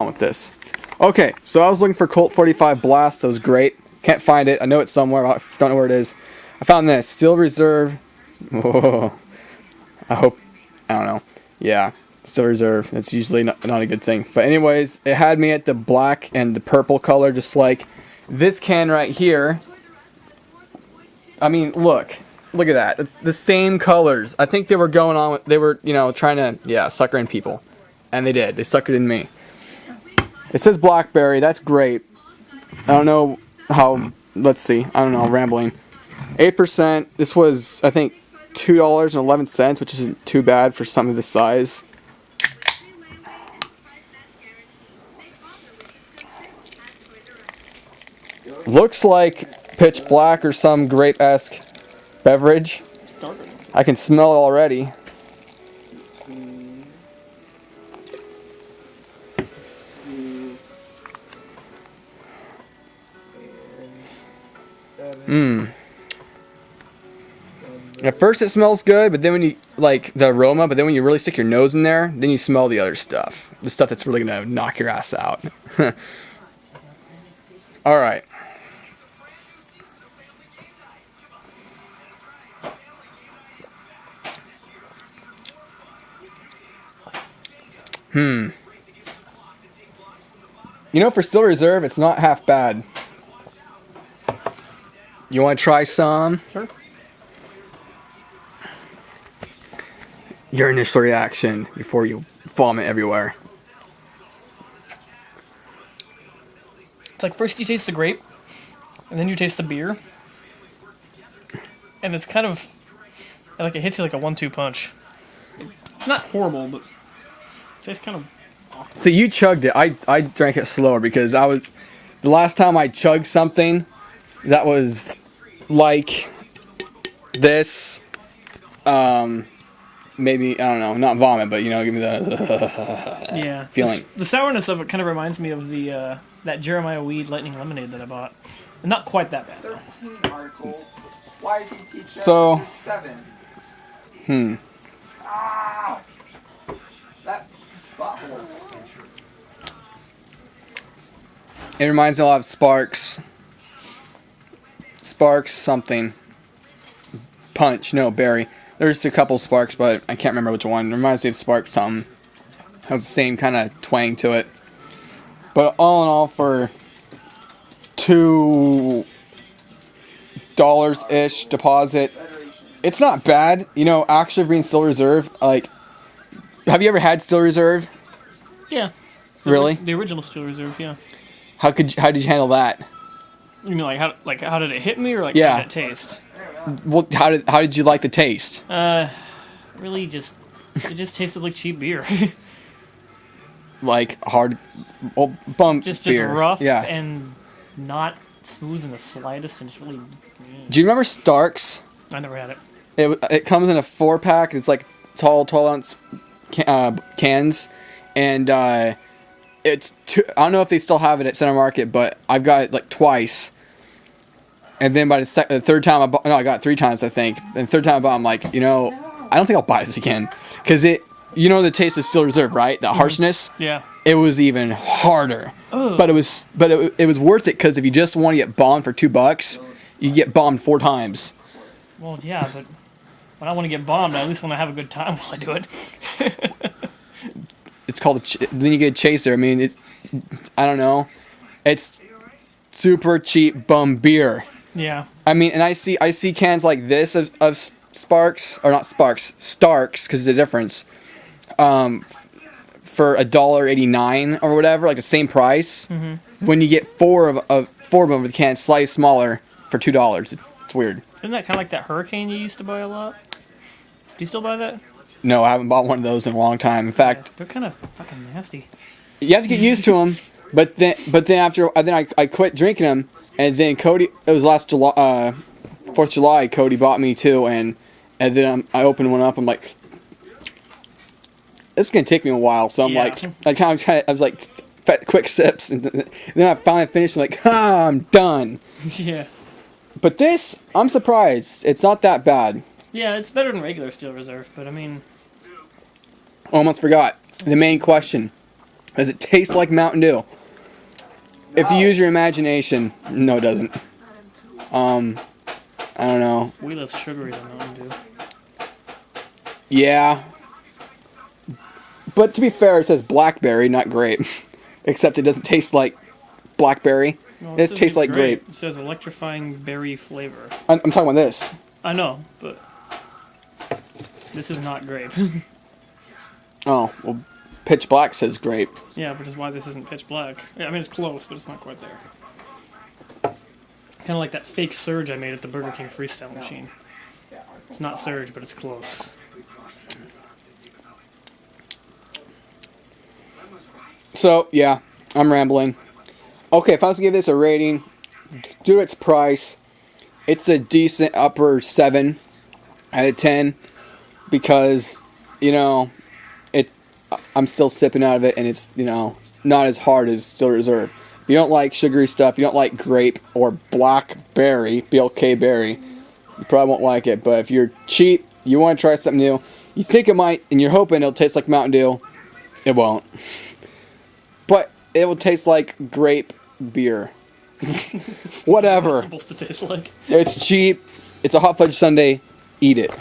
on with this. Okay, so I was looking for Colt 45 Blast. That was great. Can't find it. I know it's somewhere. I don't know where it is. I found this. Steel Reserve. Whoa. I don't know. Yeah, Steel Reserve. That's usually not a good thing. But anyways, it had me at the black and the purple color, just like this can right here. I mean, look at that. It's the same colors. I think they were going on with, they were, trying to, sucker in people. And they did. They suckered in me. It says Blackberry. That's great. I don't know how, let's see. I don't know, I'm rambling. 8%. This was, I think, $2.11, which isn't too bad for something this size. Looks like pitch black or some grape-esque beverage. I can smell it already. At first it smells good, but then when you, like, the aroma, but then when you really stick your nose in there, then you smell the other stuff. The stuff that's really gonna knock your ass out. Alright. For Steel Reserve, it's not half bad. You want to try some? Sure. Your initial reaction before you vomit everywhere. It's like first you taste the grape, and then you taste the beer. And it's kind of, like it hits you like a 1-2 punch. It's not horrible, but it tastes kind of awful. So you chugged it. I drank it slower because the last time I chugged something that was like this, maybe, I don't know, not vomit, but give me the feeling. The sourness of it kind of reminds me of the that Jeremiah Weed Lightning Lemonade that I bought. Not quite that bad, though. 13 articles. Why is he teaching us 7? Ow! That butthole. It reminds me a lot of Sparks. Sparks something. Punch, no, Berry. There's a couple Sparks, but I can't remember which one. It reminds me of Sparks something. Has the same kind of twang to it. But all in all, for $2-ish deposit, it's not bad. Actually being Steel Reserve, like, have you ever had Steel Reserve? Yeah. Really? The original Steel Reserve, yeah. How did you handle that? You mean how did it hit me, or Yeah. how did it taste? Well, how did you like the taste? Really it just tasted like cheap beer. Like hard, bum just beer. rough, Yeah. and not smooth in the slightest, and just really. Do you remember Starks? I never had it. It comes in a 4-pack. It's like tall 12-ounce cans, and it's I don't know if they still have it at Center Market, but I've got it like twice. And then by the third time I got it 3 times, I think. And the third time I bought, I'm like, I don't think I'll buy this again, because the taste of Steel Reserve, right? The harshness. Yeah. It was even harder. Ugh. But it was worth it, because if you just want to get bombed for $2, you get bombed 4 times. Well, yeah, but when I want to get bombed, I at least want to have a good time while I do it. It's called then you get a chaser. I mean, I don't know. It's super cheap bum beer. Yeah. I mean, and I see cans like this of Sparks, or not Sparks, Starks, because there's a difference. For $1.89 or whatever, like the same price. Mm-hmm. When you get 4 of them with the can slightly smaller for $2, it's weird. Isn't that kind of like that Hurricane you used to buy a lot? Do you still buy that? No, I haven't bought one of those in a long time. In fact, they're kind of fucking nasty. You have to get used to them, but then after I quit drinking them, and then Cody, it was last July, 4th of July, Cody bought me 2, and then I opened one up. I'm like, it's gonna take me a while, so I'm like, I was like, quick sips, and then I finally finished. I'm like, I'm done. Yeah. But this, I'm surprised. It's not that bad. Yeah, it's better than regular Steel Reserve, but I mean... Almost forgot. The main question. Does it taste like Mountain Dew? If you No. use your imagination, no, it doesn't. I don't know. Way less sugary than Mountain Dew. Yeah. But to be fair, it says blackberry, not grape. Except it doesn't taste like blackberry. No, It says tastes like grape. It says electrifying berry flavor. I'm talking about this. I know, but this is not grape. Oh, well, pitch black says grape. Yeah, which is why this isn't pitch black. Yeah, I mean, it's close, but it's not quite there. Kind of like that fake surge I made at the Burger King freestyle machine. It's not surge, but it's close. So, yeah, I'm rambling. Okay, if I was to give this a rating, due to its price, it's a decent upper 7 out of 10 because, you know, I'm still sipping out of it and it's, you know, not as hard as Still Reserve. If you don't like sugary stuff, you don't like grape or blackberry, BLK Berry, you probably won't like it. But if you're cheap, you want to try something new, you think it might, and you're hoping it'll taste like Mountain Dew, it won't. But it will taste like grape beer. Whatever. It's supposed to taste like. It's cheap. It's a hot fudge sundae. Eat it.